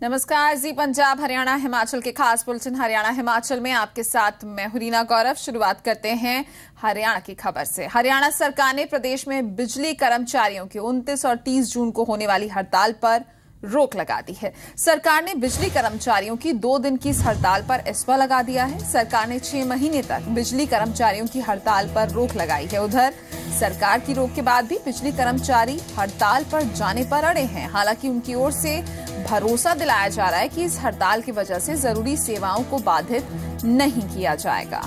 नमस्कार। जी पंजाब हरियाणा हिमाचल के खास बुलेटिन हरियाणा हिमाचल में आपके साथ मैं हूं रीना गौरव। शुरुआत करते हैं हरियाणा की खबर से। हरियाणा सरकार ने प्रदेश में बिजली कर्मचारियों की 29 और 30 जून को होने वाली हड़ताल पर रोक लगा दी है। सरकार ने बिजली कर्मचारियों की 2 दिन की इस हड़ताल पर एस्मा लगा दिया है। सरकार ने 6 महीने तक बिजली कर्मचारियों की हड़ताल पर रोक लगाई है। उधर सरकार की रोक के बाद भी बिजली कर्मचारी हड़ताल पर जाने पर अड़े हैं। हालांकि उनकी ओर से भरोसा दिलाया जा रहा है कि इस हड़ताल की वजह से जरूरी सेवाओं को बाधित नहीं किया जाएगा।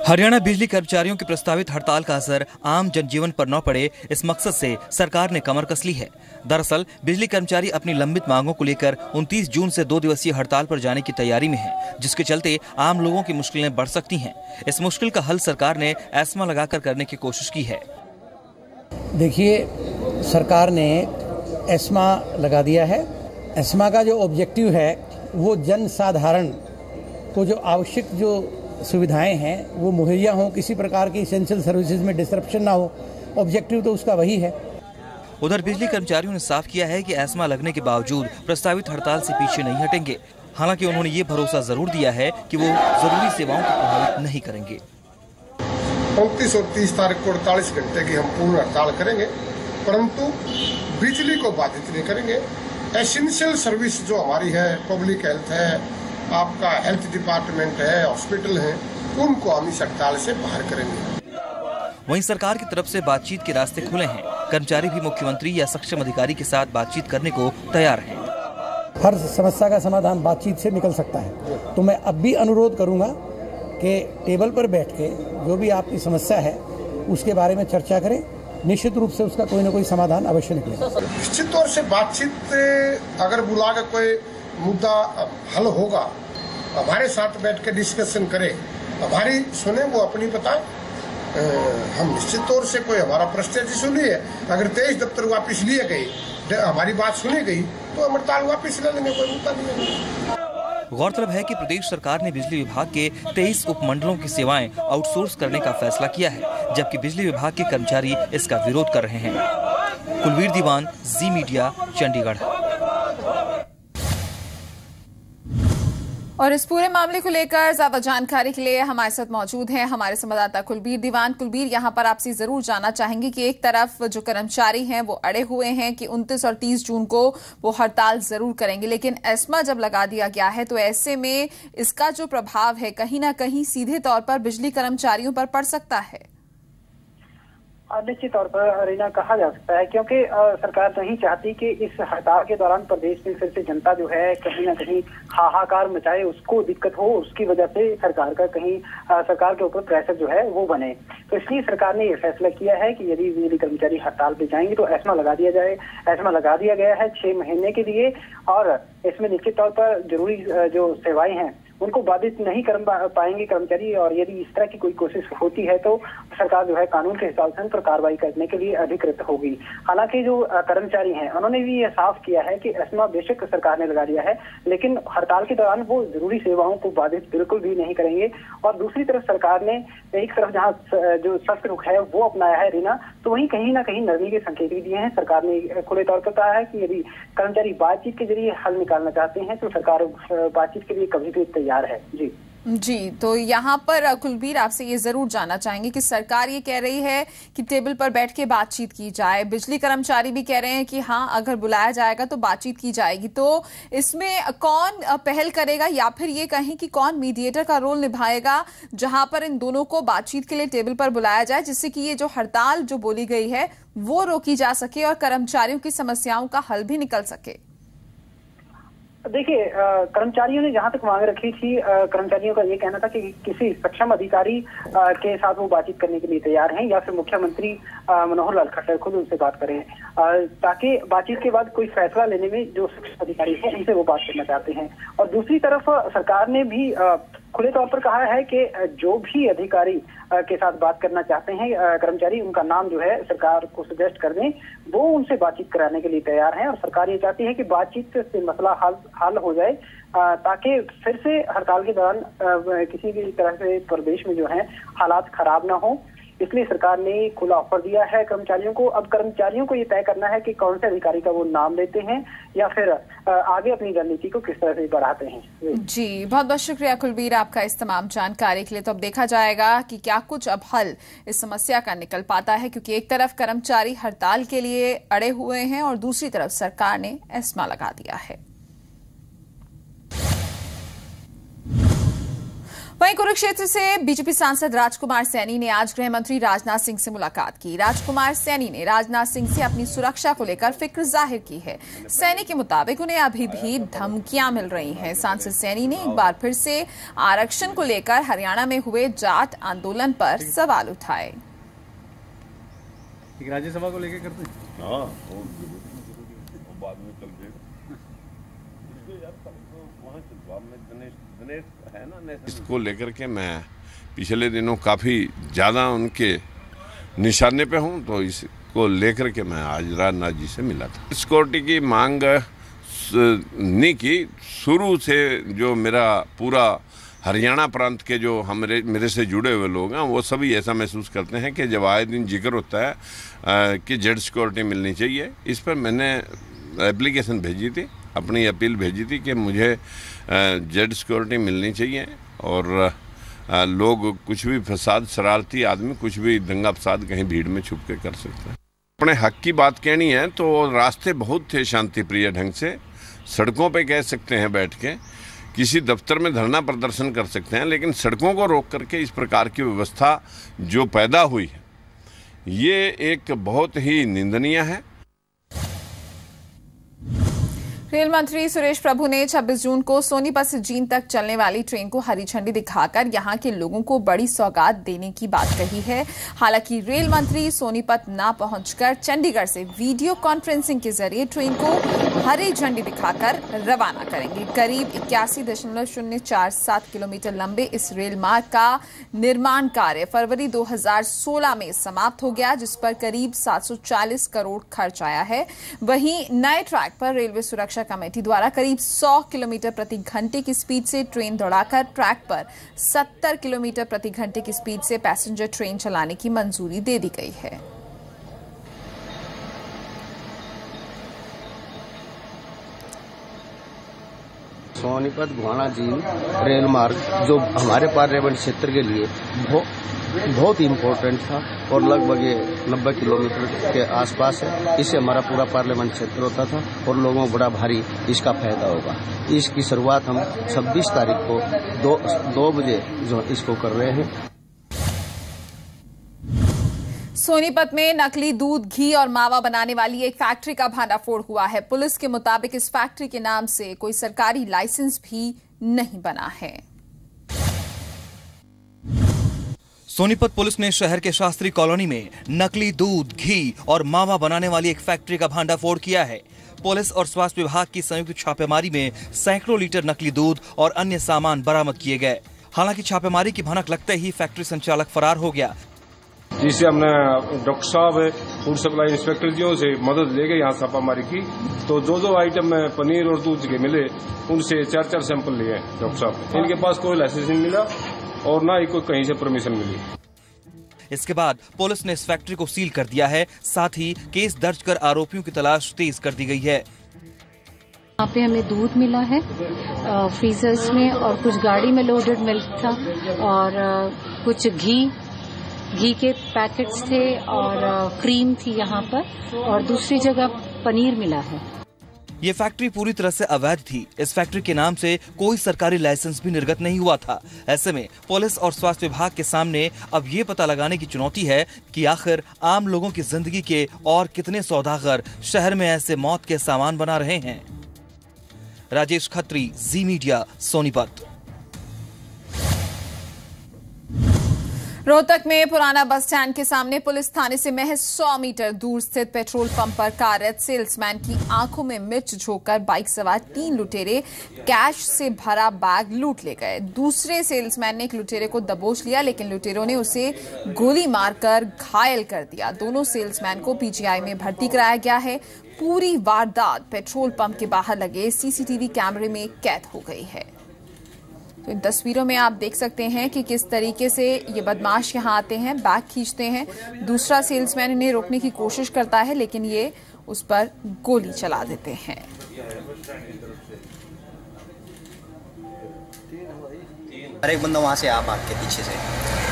हरियाणा बिजली कर्मचारियों की प्रस्तावित हड़ताल का असर आम जनजीवन पर न पड़े, इस मकसद से सरकार ने कमर कस ली है। दरअसल बिजली कर्मचारी अपनी लंबित मांगों को लेकर 29 जून से 2 दिवसीय हड़ताल पर जाने की तैयारी में हैं, जिसके चलते आम लोगों की मुश्किलें बढ़ सकती हैं। इस मुश्किल का हल सरकार ने एस्मा लगाकर करने की कोशिश की है। देखिए, सरकार ने एस्मा लगा दिया है। एस्मा का जो ऑब्जेक्टिव है वो जन साधारण को जो आवश्यक जो सुविधाएं हैं वो मुहैया हों, किसी प्रकार की एसेंशियल सर्विसेज में डिसरप्शन ना हो। ऑब्जेक्टिव तो उसका वही है। उधर बिजली कर्मचारियों ने साफ किया है कि एस्मा लगने के बावजूद प्रस्तावित हड़ताल से पीछे नहीं हटेंगे। हालांकि उन्होंने ये भरोसा जरूर दिया है कि वो जरूरी सेवाओं को प्रभावित नहीं करेंगे। 29 और 30 तारीख को 48 घंटे की हम पूर्ण हड़ताल करेंगे, परंतु बिजली को बाधित नहीं करेंगे। एसेंशियल सर्विस जो हमारी है, पब्लिक हेल्थ है, आपका हेल्थ डिपार्टमेंट है, हॉस्पिटल है, उनको हम इस हड़ताल से बाहर करेंगे। वहीं सरकार की तरफ से बातचीत के रास्ते खुले हैं। कर्मचारी भी मुख्यमंत्री या सक्षम अधिकारी के साथ बातचीत करने को तैयार हैं। हर समस्या का समाधान बातचीत से निकल सकता है। तो मैं अब भी अनुरोध करूंगा कि टेबल पर बैठ के जो भी आपकी समस्या है उसके बारे में चर्चा करें। निश्चित रूप से उसका कोई ना कोई समाधान अवश्य निकलेगा। निश्चित तौर से बातचीत अगर बुला कर कोई मुद्दा हल होगा, हमारे साथ बैठ के डिस्कशन करें, हमारी सुने, वो अपनी बताएं। हम निश्चित तौर से कोई हमारा प्रश्न यदि सुनी है, अगर 23 दफ्तर वापिस लिए गए, हमारी बात सुनी गई तो हम हड़ताल वापिस ले लेंगे, कोई मुद्दा नहीं है। गौरतलब है कि प्रदेश सरकार ने बिजली विभाग के 23 उपमंडलों की सेवाएं आउटसोर्स करने का फैसला किया है, जबकि बिजली विभाग के कर्मचारी इसका विरोध कर रहे हैं। कुलवीर दीवान, जी मीडिया, चंडीगढ़। और इस पूरे मामले को लेकर ज्यादा जानकारी के लिए हमारे साथ मौजूद हैं हमारे संवाददाता कुलवीर दीवान। कुलवीर, यहां पर आपसे जरूर जानना चाहेंगे कि एक तरफ जो कर्मचारी हैं वो अड़े हुए हैं कि 29 और 30 जून को वो हड़ताल जरूर करेंगे, लेकिन एस्मा जब लगा दिया गया है तो ऐसे में इसका जो प्रभाव है कहीं ना कहीं सीधे तौर पर बिजली कर्मचारियों पर पड़ सकता है। निश्चित तौर पर रीना कहा जा सकता है, क्योंकि सरकार नहीं चाहती कि इस हड़ताल के दौरान प्रदेश में फिर से जनता जो है कहीं ना कहीं हाहाकार मचाए, उसको दिक्कत हो, उसकी वजह से सरकार का कहीं सरकार के ऊपर प्रेशर जो है वो बने। तो इसलिए सरकार ने ये फैसला किया है कि यदि बिजली कर्मचारी हड़ताल पे जाएंगे तो एस्मा लगा दिया जाए। एस्मा लगा दिया गया है 6 महीने के लिए, और इसमें निश्चित तौर पर जरूरी जो सेवाएं हैं उनको बाधित नहीं कर पाएंगे कर्मचारी। और यदि इस तरह की कोई कोशिश होती है तो सरकार जो है कानून के हिसाब से उन पर कार्रवाई करने के लिए अधिकृत होगी। हालांकि जो कर्मचारी हैं उन्होंने भी ये साफ किया है कि एस्मा बेशक सरकार ने लगा दिया है, लेकिन हड़ताल के दौरान वो जरूरी सेवाओं को बाधित बिल्कुल भी नहीं करेंगे। और दूसरी तरफ सरकार ने एक तरफ जहाँ जो सख्त रुख है वो अपनाया है रीना, तो वहीं कहीं ना कहीं नरमी के संकेत भी दिए हैं। सरकार ने खुले तौर पर कहा है कि यदि कर्मचारी बातचीत के जरिए हल निकालना चाहते हैं तो सरकार बातचीत के लिए कभी भी तैयार है। जी, तो यहाँ पर कुलवीर आपसे ये जरूर जानना चाहेंगे कि सरकार ये कह रही है कि टेबल पर बैठ के बातचीत की जाए, बिजली कर्मचारी भी कह रहे हैं कि हाँ अगर बुलाया जाएगा तो बातचीत की जाएगी, तो इसमें कौन पहल करेगा, या फिर ये कहें कि कौन मीडिएटर का रोल निभाएगा जहां पर इन दोनों को बातचीत के लिए टेबल पर बुलाया जाए, जिससे कि ये जो हड़ताल जो बोली गई है वो रोकी जा सके और कर्मचारियों की समस्याओं का हल भी निकल सके? देखिए, कर्मचारियों ने जहां तक मांग रखी थी, कर्मचारियों का ये कहना था कि किसी सक्षम अधिकारी के साथ वो बातचीत करने के लिए तैयार हैं, या फिर मुख्यमंत्री मनोहर लाल खट्टर खुद उनसे बात करें, ताकि बातचीत के बाद कोई फैसला लेने में जो सक्षम अधिकारी हैं उनसे वो बात करना चाहते हैं। और दूसरी तरफ सरकार ने भी खुले तौर पर कहा है कि जो भी अधिकारी के साथ बात करना चाहते हैं कर्मचारी, उनका नाम जो है सरकार को सजेस्ट कर दें, वो उनसे बातचीत कराने के लिए तैयार हैं। और सरकार ये चाहती है कि बातचीत से मसला हल हो जाए, ताकि फिर से हड़ताल के दौरान किसी भी तरह से प्रदेश में जो है हालात खराब ना हो। इसलिए सरकार ने खुला ऑफर दिया है कर्मचारियों को। अब कर्मचारियों को ये तय करना है कि कौन से अधिकारी का वो नाम लेते हैं या फिर आगे अपनी रणनीति को किस तरह से बढ़ाते हैं। जी, बहुत बहुत शुक्रिया कुलबीर आपका इस तमाम जानकारी के लिए। तो अब देखा जाएगा कि क्या कुछ अब हल इस समस्या का निकल पाता है, क्योंकि एक तरफ कर्मचारी हड़ताल के लिए अड़े हुए हैं और दूसरी तरफ सरकार ने एस्मा लगा दिया है। वहीं कुरुक्षेत्र से बीजेपी सांसद राजकुमार सैनी ने आज गृह मंत्री राजनाथ सिंह से मुलाकात की। राजकुमार सैनी ने राजनाथ सिंह से अपनी सुरक्षा को लेकर फिक्र जाहिर की है। सैनी के मुताबिक उन्हें अभी भी धमकियां मिल रही हैं। सांसद सैनी ने एक बार फिर से आरक्षण को लेकर हरियाणा में हुए जाट आंदोलन पर सवाल उठाए। राज्यसभा को लेकर करते हैं इसको लेकर के मैं पिछले दिनों काफ़ी ज़्यादा उनके निशाने पे हूं, तो इसको लेकर के मैं आज राजनाथ जी से मिला था। सिक्योरिटी की मांग नहीं की, शुरू से जो मेरा पूरा हरियाणा प्रांत के जो मेरे से जुड़े हुए लोग हैं वो सभी ऐसा महसूस करते हैं कि जब आए दिन जिक्र होता है कि जेड सिक्योरिटी मिलनी चाहिए। इस पर मैंने एप्लीकेशन भेजी थी, अपनी अपील भेजी थी कि मुझे जेड सिक्योरिटी मिलनी चाहिए और लोग कुछ भी फसाद, शरारती आदमी कुछ भी दंगा फसाद कहीं भीड़ में छुप के कर सकते हैं। अपने हक की बात कहनी है तो रास्ते बहुत थे शांति प्रिय ढंग से, सड़कों पे कह सकते हैं बैठ के, किसी दफ्तर में धरना प्रदर्शन कर सकते हैं, लेकिन सड़कों को रोक करके इस प्रकार की व्यवस्था जो पैदा हुई है ये एक बहुत ही निंदनीय है। रेल मंत्री सुरेश प्रभु ने 26 जून को सोनीपत से जींद तक चलने वाली ट्रेन को हरी झंडी दिखाकर यहां के लोगों को बड़ी सौगात देने की बात कही है। हालांकि रेल मंत्री सोनीपत न पहुंचकर चंडीगढ़ से वीडियो कॉन्फ्रेंसिंग के जरिए ट्रेन को हरी झंडी दिखाकर रवाना करेंगे। करीब 81.047 किलोमीटर लंबे इस रेल मार्ग का निर्माण कार्य फरवरी 2016 में समाप्त हो गया, जिस पर करीब 740 करोड़ खर्च आया है। वहीं नए ट्रैक पर रेलवे सुरक्षा कमेटी द्वारा करीब 100 किलोमीटर प्रति घंटे की स्पीड से ट्रेन दौड़ाकर ट्रैक पर 70 किलोमीटर प्रति घंटे की स्पीड से पैसेंजर ट्रेन चलाने की मंजूरी दे दी गई है। सोनीपत गुहाना झील रेल मार्ग जो हमारे पार्लियामेंट क्षेत्र के लिए बहुत इम्पोर्टेंट था और लगभग ये 90 किलोमीटर के आसपास है। इससे हमारा पूरा पार्लियामेंट क्षेत्र होता था और लोगों को बड़ा भारी इसका फायदा होगा। इसकी शुरुआत हम 26 तारीख को 2 बजे जो इसको कर रहे हैं। सोनीपत में नकली दूध, घी और मावा बनाने वाली एक फैक्ट्री का भांडाफोड़ हुआ है। पुलिस के मुताबिक इस फैक्ट्री के नाम से कोई सरकारी लाइसेंस भी नहीं बना है। सोनीपत पुलिस ने शहर के शास्त्री कॉलोनी में नकली दूध, घी और मावा बनाने वाली एक फैक्ट्री का भांडाफोड़ किया है। पुलिस और स्वास्थ्य विभाग की संयुक्त छापेमारी में सैकड़ों लीटर नकली दूध और अन्य सामान बरामद किए गए। हालांकि छापेमारी की भनक लगते ही फैक्ट्री संचालक फरार हो गया। जिससे हमने डॉक्टर साहब, फूड सप्लाई इंस्पेक्टर जी से मदद लेके यहाँ छापामारी की, तो जो आइटम में पनीर और दूध के मिले उनसे 4 सैंपल लिए डॉक्टर साहब। इनके पास कोई लाइसेंस नहीं मिला और ना ही कोई कहीं से परमिशन मिली। इसके बाद पुलिस ने इस फैक्ट्री को सील कर दिया है। साथ ही केस दर्ज कर आरोपियों की तलाश तेज कर दी गई है। यहाँ पे हमें दूध मिला है फ्रीजर्स में और कुछ गाड़ी में लोडेड मिल्क था और कुछ घी के पैकेट्स थे और क्रीम थी यहाँ पर और दूसरी जगह पनीर मिला है। ये फैक्ट्री पूरी तरह से अवैध थी। इस फैक्ट्री के नाम से कोई सरकारी लाइसेंस भी निर्गत नहीं हुआ था। ऐसे में पुलिस और स्वास्थ्य विभाग के सामने अब ये पता लगाने की चुनौती है कि आखिर आम लोगों की जिंदगी के और कितने सौदागर शहर में ऐसे मौत के सामान बना रहे हैं। राजेश खत्री, जी मीडिया, सोनीपत। रोहतक में पुराना बस स्टैंड के सामने पुलिस थाने से महज 100 मीटर दूर स्थित पेट्रोल पंप पर कार्यरत सेल्समैन की आंखों में मिर्च झोंककर बाइक सवार 3 लुटेरे कैश से भरा बैग लूट ले गए। दूसरे सेल्समैन ने एक लुटेरे को दबोच लिया, लेकिन लुटेरों ने उसे गोली मारकर घायल कर दिया। दोनों सेल्समैन को पीजीआई में भर्ती कराया गया है। पूरी वारदात पेट्रोल पंप के बाहर लगे सीसीटीवी कैमरे में कैद हो गई है। तो इन तस्वीरों में आप देख सकते हैं कि किस तरीके से ये बदमाश यहाँ आते हैं, बैग खींचते हैं। दूसरा सेल्समैन इन्हें रोकने की कोशिश करता है, लेकिन ये उस पर गोली चला देते हैं। हर एक बंदा वहाँ से आ भाग के पीछे से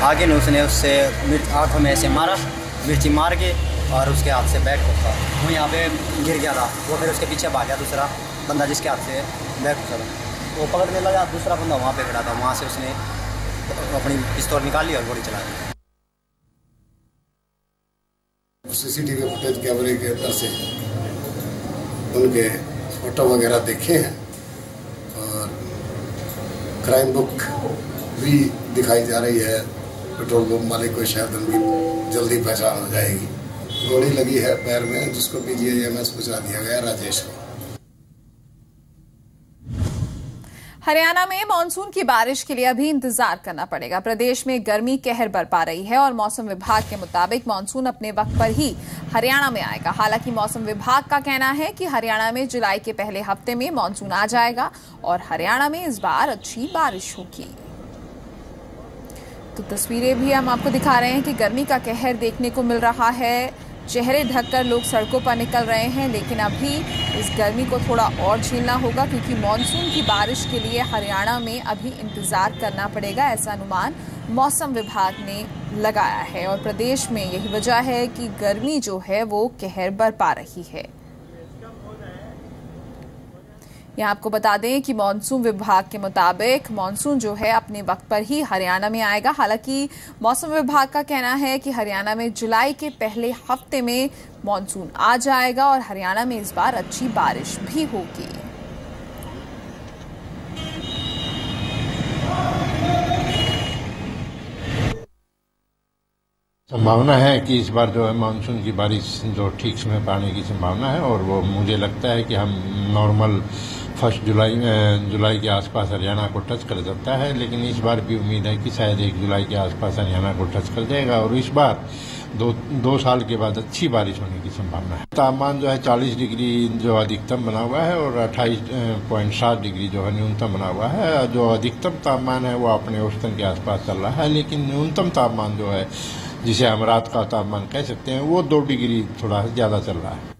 आगे ने उसने उससे आंखों में ऐसे मारा, मिर्ची मार के, और उसके हाथ से बैग ठोका। वो यहाँ पे गिर गया था। वो फिर उसके पीछे भाग गया दूसरा बंदा जिसके हाथ से बैग ठोका था। वो पकड़ने लगा, दूसरा बंदा वहाँ पे खड़ा था। वहाँ से उसने अपनी पिस्तौल निकाल ली और गोली चला दी। सीसीटीवी फुटेज कैमरे के अंदर से उनके फोटो वगैरह देखे हैं और क्राइम बुक भी दिखाई जा रही है। पेट्रोल पंप मालिक को शायद उनकी जल्दी पहचान हो जाएगी। गोली लगी है पैर में, जिसको PGIMS पहुंचा दिया गया, राजेश को। हरियाणा में मानसून की बारिश के लिए अभी इंतजार करना पड़ेगा। प्रदेश में गर्मी कहर बरपा रही है और मौसम विभाग के मुताबिक मानसून अपने वक्त पर ही हरियाणा में आएगा। हालांकि मौसम विभाग का कहना है कि हरियाणा में जुलाई के पहले हफ्ते में मानसून आ जाएगा और हरियाणा में इस बार अच्छी बारिश होगी। तो तस्वीरें भी हम आपको दिखा रहे हैं कि गर्मी का कहर देखने को मिल रहा है। चेहरे ढककर लोग सड़कों पर निकल रहे हैं, लेकिन अभी इस गर्मी को थोड़ा और झेलना होगा क्योंकि मानसून की बारिश के लिए हरियाणा में अभी इंतजार करना पड़ेगा, ऐसा अनुमान मौसम विभाग ने लगाया है। और प्रदेश में यही वजह है कि गर्मी जो है वो कहर बरपा रही है। यहाँ आपको बता दें कि मॉनसून विभाग के मुताबिक मानसून जो है अपने वक्त पर ही हरियाणा में आएगा। हालांकि मौसम विभाग का कहना है कि हरियाणा में जुलाई के पहले हफ्ते में मानसून आ जाएगा और हरियाणा में इस बार अच्छी बारिश भी होगी। संभावना है कि इस बार जो है मानसून की बारिश जो ठीक समय पाने की संभावना है और वो मुझे लगता है कि हम नॉर्मल 1 जुलाई के आसपास हरियाणा को टच कर सकता है। लेकिन इस बार भी उम्मीद है कि शायद 1 जुलाई के आसपास हरियाणा को टच कर जाएगा और इस बार दो साल के बाद अच्छी बारिश होने की संभावना है। तापमान जो है 40 डिग्री जो अधिकतम बना हुआ है और 28.7 डिग्री जो है न्यूनतम बना हुआ है। जो अधिकतम तापमान है वो अपने औसतन के आसपास चल रहा है, लेकिन न्यूनतम तापमान जो है जिसे हम रात का तापमान कह सकते हैं वो 2 डिग्री थोड़ा ज्यादा चल रहा है।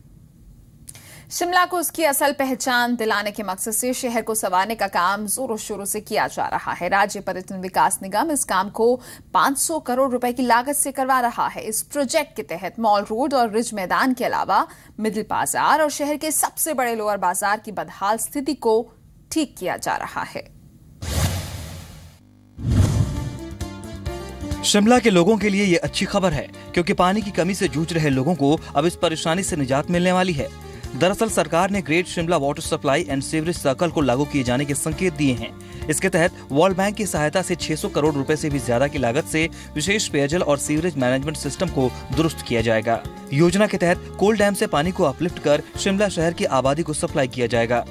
शिमला को उसकी असल पहचान दिलाने के मकसद से शहर को संवारने का काम जोरों शोरों से किया जा रहा है। राज्य पर्यटन विकास निगम इस काम को 500 करोड़ रुपए की लागत से करवा रहा है। इस प्रोजेक्ट के तहत मॉल रोड और रिज मैदान के अलावा मिडिल बाजार और शहर के सबसे बड़े लोअर बाजार की बदहाल स्थिति को ठीक किया जा रहा है। शिमला के लोगों के लिए ये अच्छी खबर है क्योंकि पानी की कमी से जूझ रहे लोगों को अब इस परेशानी से निजात मिलने वाली है। दरअसल सरकार ने great Shimla water supply and sewerage circle को लागू किए जाने के संकेत दिए हैं। इसके तहत वर्ल्ड बैंक की सहायता से 600 करोड़ रुपए से भी ज्यादा की लागत से विशेष पेयजल और सीवरेज मैनेजमेंट सिस्टम को दुरुस्त किया जाएगा। योजना के तहत कोल डैम से पानी को अपलिफ्ट कर शिमला शहर की आबादी को सप्लाई किया जाएगा।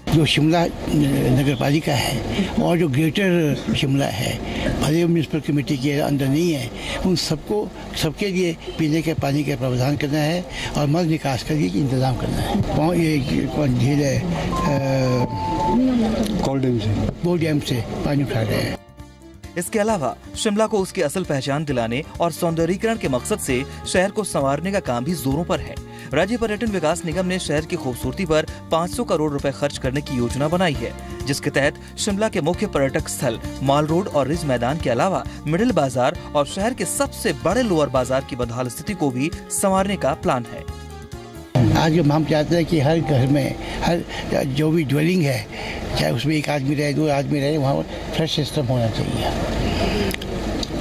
जो शिमला नगर पालिका है और जो ग्रेटर शिमला है, भले म्यूनसिपल कमेटी के अंदर नहीं है, उन सबके लिए पीने के पानी का प्रावधान करना है और मल निकास का लिए इंतजाम करना है। ये कौन झील है, कोल डैम से पानी उठा रहे हैं। इसके अलावा शिमला को उसकी असल पहचान दिलाने और सौंदर्यीकरण के मकसद से शहर को संवारने का काम भी जोरों पर है। राज्य पर्यटन विकास निगम ने शहर की खूबसूरती पर 500 करोड़ रुपए खर्च करने की योजना बनाई है, जिसके तहत शिमला के मुख्य पर्यटक स्थल मॉल रोड और रिज मैदान के अलावा मिडिल बाजार और शहर के सबसे बड़े लोअर बाजार की बदहाल स्थिति को भी संवारने का प्लान है। आज हम चाहते हैं कि हर घर में हर जो भी ड्वेलिंग है, चाहे उसमें एक आदमी रहे 2 आदमी रहे, वहाँ फ्लश सिस्टम होना चाहिए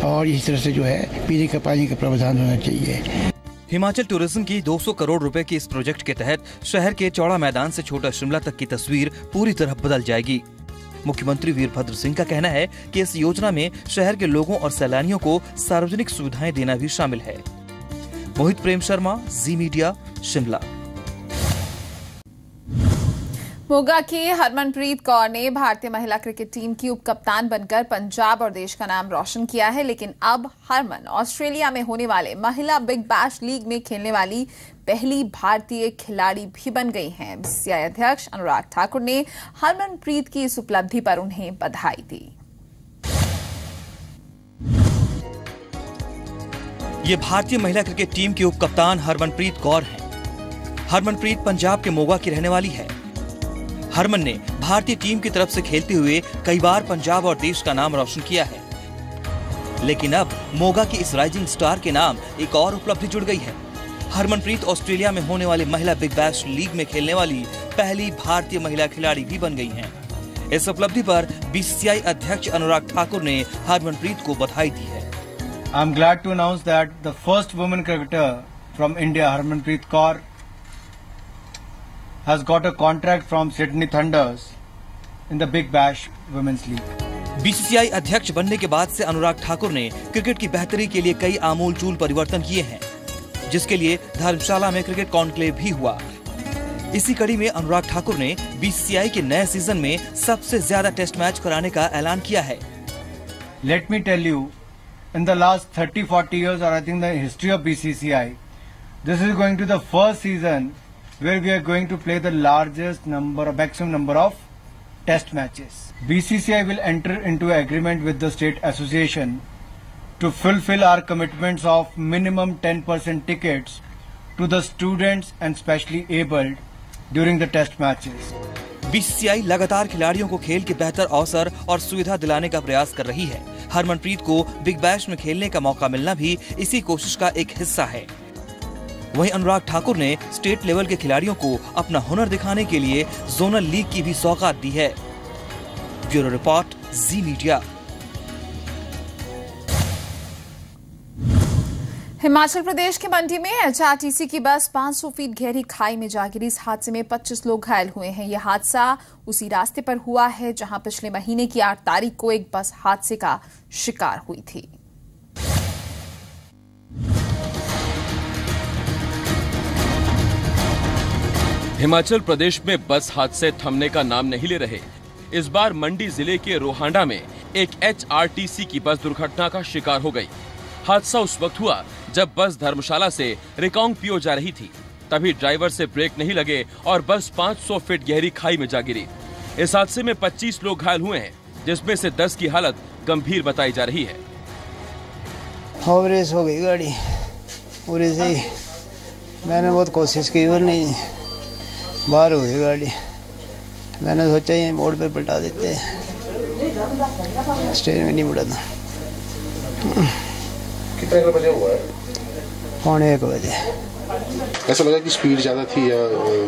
और इस तरह से जो है पीने का पानी का प्रावधान होना चाहिए। हिमाचल टूरिज्म की 200 करोड़ रुपए के इस प्रोजेक्ट के तहत शहर के चौड़ा मैदान से छोटा शिमला तक की तस्वीर पूरी तरह बदल जाएगी। मुख्यमंत्री वीरभद्र सिंह का कहना है कि इस योजना में शहर के लोगों और सैलानियों को सार्वजनिक सुविधाएं देना भी शामिल है। मोहित प्रेम शर्मा, जी मीडिया, शिमला। मोगा की हरमनप्रीत कौर ने भारतीय महिला क्रिकेट टीम की उपकप्तान बनकर पंजाब और देश का नाम रोशन किया है, लेकिन अब हरमन ऑस्ट्रेलिया में होने वाले महिला बिग बैश लीग में खेलने वाली पहली भारतीय खिलाड़ी भी बन गई हैं। बीसीसीआई अध्यक्ष अनुराग ठाकुर ने हरमनप्रीत की इस उपलब्धि पर उन्हें बधाई दी। ये भारतीय महिला क्रिकेट टीम की उपकप्तान हरमनप्रीत कौर हैं। हरमनप्रीत पंजाब के मोगा की रहने वाली है। हरमन ने भारतीय टीम की तरफ से खेलते हुए कई बार पंजाब और देश का नाम रोशन किया है, लेकिन अब मोगा की इस राइजिंग स्टार के नाम एक और उपलब्धि जुड़ गई है। हरमनप्रीत ऑस्ट्रेलिया में होने वाले महिला बिग बैश लीग में खेलने वाली पहली भारतीय महिला खिलाड़ी भी बन गई हैं। इस उपलब्धि पर बीसीसीआई अध्यक्ष अनुराग ठाकुर ने हरमनप्रीत को बधाई दी है। I am glad to announce that the first woman cricketer from India, Harmanpreet Kaur, has got a contract from Sydney Thunders in the Big Bash Women's League. BCCI अध्यक्ष बनने के बाद से अनुराग ठाकुर ने क्रिकेट की बेहतरी के लिए कई आमूलचूल परिवर्तन किए हैं, जिसके लिए धर्मशाला में क्रिकेट कॉन्क्लेव भी हुआ। इसी कड़ी में अनुराग ठाकुर ने बीसीसीआई के नए सीजन में सबसे ज्यादा टेस्ट मैच कराने का ऐलान किया है। Let me tell you, in the last 30-40 years, or I think the history of BCCI, this is going to the first season where we are going to play the maximum number of test matches. BCCI will enter into an agreement with the state association to fulfill our commitments of minimum 10% tickets to the students and specially abled during the test matches. BCCI लगातार खिलाड़ियों को खेल के बेहतर अवसर और सुविधा दिलाने का प्रयास कर रही है। हरमनप्रीत को बिग बैश में खेलने का मौका मिलना भी इसी कोशिश का एक हिस्सा है। वहीं अनुराग ठाकुर ने स्टेट लेवल के खिलाड़ियों को अपना हुनर दिखाने के लिए जोनल लीग की भी सौगात दी है। ब्यूरो रिपोर्ट, जी मीडिया। हिमाचल प्रदेश के मंडी में एचआरटीसी की बस 500 फीट गहरी खाई में जा गिरी। इस हादसे में 25 लोग घायल हुए हैं। यह हादसा उसी रास्ते पर हुआ है जहां पिछले महीने की 8 तारीख को एक बस हादसे का शिकार हुई थी। हिमाचल प्रदेश में बस हादसे थमने का नाम नहीं ले रहे। इस बार मंडी जिले के रोहांडा में एक एचआरटीसी की बस दुर्घटना का शिकार हो गई। हादसा उस वक्त हुआ जब बस धर्मशाला से रिकांगपिओ जा रही थी। तभी ड्राइवर से ब्रेक नहीं लगे और बस 500 फीट गहरी खाई में जा गिरी। इस हादसे में 25 लोग घायल हुए हैं, जिसमें से 10 की हालत गंभीर बताई जा रही है। ओवरेज हो गई गाड़ी पूरी से। मैंने बहुत कोशिश की और नहीं, बाहर हो गई गाड़ी। मैंने सोचा ये मोड़ पे पलटा देते, स्टेज में नहीं मुड़ा था। कितने बजे हुआ है? 1:45 बजे। ऐसा लगा कि स्पीड ज्यादा थी या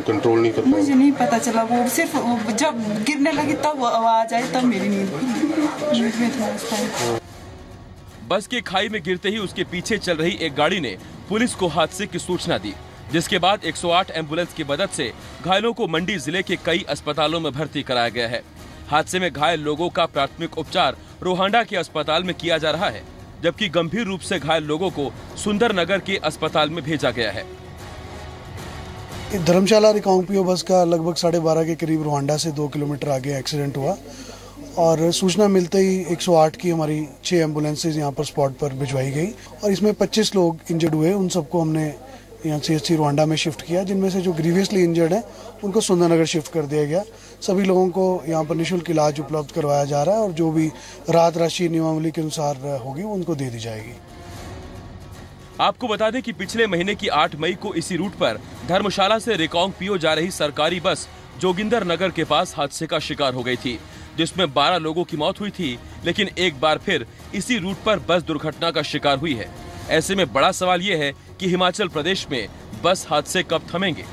कंट्रोल नहीं कर पाया? मुझे नहीं पता चला, वो सिर्फ जब गिरने लगी तब आवाज आई, तब मेरी नींद में था। बस के खाई में गिरते ही उसके पीछे चल रही एक गाड़ी ने पुलिस को हादसे की सूचना दी, जिसके बाद 108 एम्बुलेंस की मदद से घायलों को मंडी जिले के कई अस्पतालों में भर्ती कराया गया है। हादसे में घायल लोगों का प्राथमिक उपचार रोहांडा के अस्पताल में किया जा रहा है, जबकि गंभीर रूप से घायल लोगों को सुंदरनगर के अस्पताल में भेजा गया है। धर्मशाला रिकांगपिओ बस का लगभग 12:30 के करीब रोहांडा से 2 किलोमीटर आगे एक्सीडेंट हुआ और सूचना मिलते ही 108 की हमारी 6 एम्बुलेंसेज यहाँ पर स्पॉट पर भिजवाई गई और इसमें 25 लोग इंजर्ड हुए। उन सबको हमने यहाँ CHC रोहांडा में शिफ्ट किया, जिनमें से जो ग्रीवियसली इंजर्ड हैं उनको सुंदरनगर शिफ्ट कर दिया गया। सभी लोगों को यहाँ पर निःशुल्क इलाज उपलब्ध करवाया जा रहा है और जो भी राहत राशि नियमावली के अनुसार होगी उनको दे दी जाएगी। आपको बता दें कि पिछले महीने की 8 मई को इसी रूट पर धर्मशाला से रिकांगपिओ जा रही सरकारी बस जोगिंदर नगर के पास हादसे का शिकार हो गई थी, जिसमें 12 लोगों की मौत हुई थी। लेकिन एक बार फिर इसी रूट पर बस दुर्घटना का शिकार हुई है। ऐसे में बड़ा सवाल ये है कि हिमाचल प्रदेश में बस हादसे कब थमेंगे।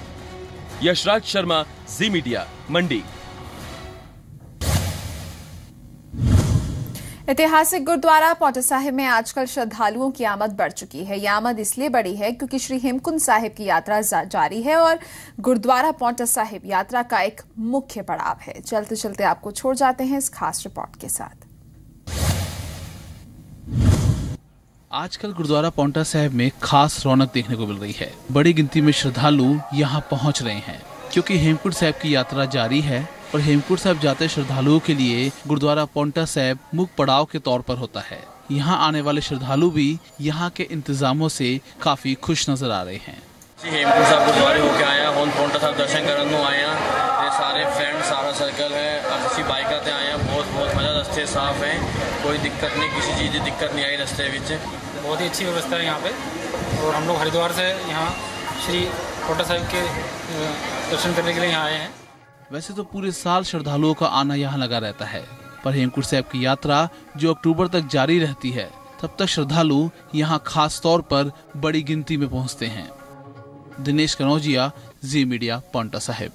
यशराज शर्मा, जी मीडिया, मंडी। ऐतिहासिक गुरुद्वारा पांवटा साहिब में आजकल श्रद्धालुओं की आमद बढ़ चुकी है। यह आमद इसलिए बढ़ी है क्योंकि श्री हेमकुंड साहिब की यात्रा जारी है और गुरुद्वारा पांवटा साहिब यात्रा का एक मुख्य पड़ाव है। चलते चलते आपको छोड़ जाते हैं इस खास रिपोर्ट के साथ। आजकल गुरुद्वारा पांवटा साहिब में खास रौनक देखने को मिल रही है। बड़ी गिनती में श्रद्धालु यहां पहुंच रहे हैं। क्योंकि हेमकुंड साहिब की यात्रा जारी है और हेमकुंड साहिब जाते श्रद्धालुओं के लिए गुरुद्वारा पांवटा साहिब मुख्य पड़ाव के तौर पर होता है। यहाँ आने वाले श्रद्धालु भी यहाँ के इंतजामों से काफी खुश नजर आ रहे हैं। हेमकुंड साहिब गुरुद्वारे होके आया, ਹੁਣ ਪਾਉਂਟਾ ਸਾਹਿਬ दर्शन करन ਨੂੰ आया, ये सारे फ्रेंड सारा सर्कल है, अच्छी बाइक आते आए हैं, बहुत मजा, रास्ते साफ हैं, कोई दिक्कत नहीं, किसी चीज़ की दिक्कत नहीं आई रास्ते में। बहुत ही अच्छी व्यवस्था है यहाँ पे और हम लोग हरिद्वार से यहाँ श्री पांवटा साहिब के दर्शन करने के लिए यहाँ आए हैं। वैसे तो पूरे साल श्रद्धालुओं का आना यहाँ लगा रहता है, पर हेमकुंड साहिब की यात्रा जो अक्टूबर तक जारी रहती है, तब तक श्रद्धालु यहाँ खास तौर पर बड़ी गिनती में पहुँचते हैं। दिनेश कनौजिया, जी मीडिया, पांवटा साहिब।